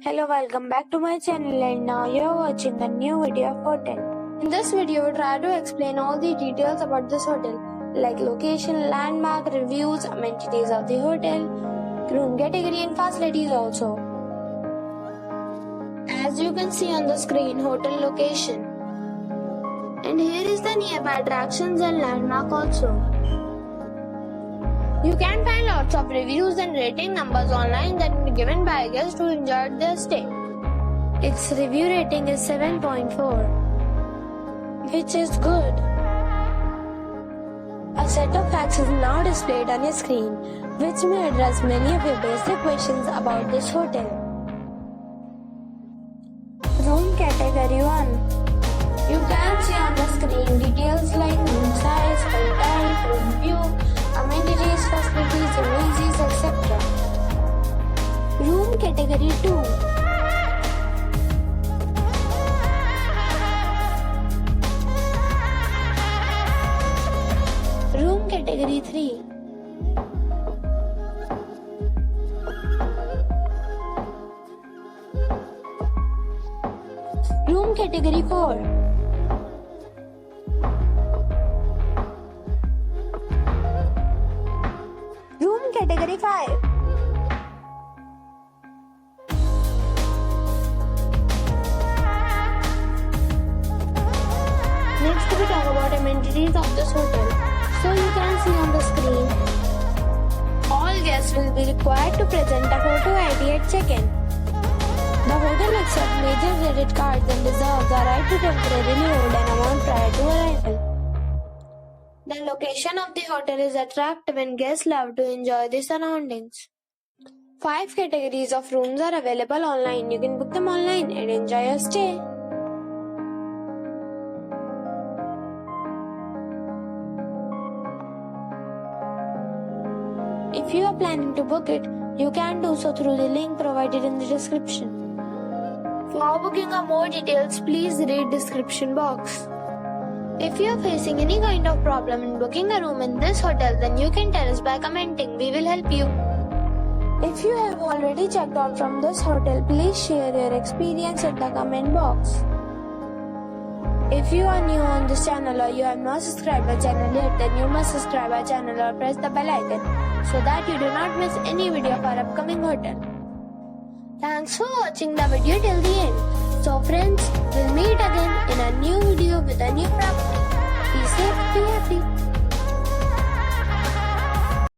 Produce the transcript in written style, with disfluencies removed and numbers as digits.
Hello, welcome back to my channel, and now you are watching a new video of hotel. In this video, we try to explain all the details about this hotel, like location, landmark, reviews, amenities of the hotel, room category and facilities also. As you can see on the screen, hotel location. And here is the nearby attractions and landmark also. You can find lots of reviews and rating numbers online that are given by guests who enjoyed their stay. Its review rating is 7.4, which is good. A set of facts is now displayed on your screen, which may address many of your basic questions about this hotel. Room category 1. You can see on the screen details like room size, front type, room view, amenities, facilities, amenities, etc. Room category 2. Room category 3. Room category 4. Room category 5. Next we talk about amenities of this hotel. So you can see on the screen, all guests will be required to present a photo ID at check-in. The hotel accepts major credit cards and reserves the right to temporarily hold an amount prior to arrival. The location of the hotel is attractive and guests love to enjoy the surroundings. 5 categories of rooms are available online. You can book them online and enjoy your stay. If you are planning to book it, you can do so through the link provided in the description. For booking or more details, please read description box. If you are facing any kind of problem in booking a room in this hotel, then you can tell us by commenting. We will help you. If you have already checked out from this hotel, please share your experience in the comment box. If you are new on this channel or you have not subscribed our channel yet, then you must subscribe our channel or press the bell icon so that you do not miss any video of our upcoming hotel. Thanks for watching the video till the end. So friends, we'll meet again in a new video with a new property. Be safe, be happy.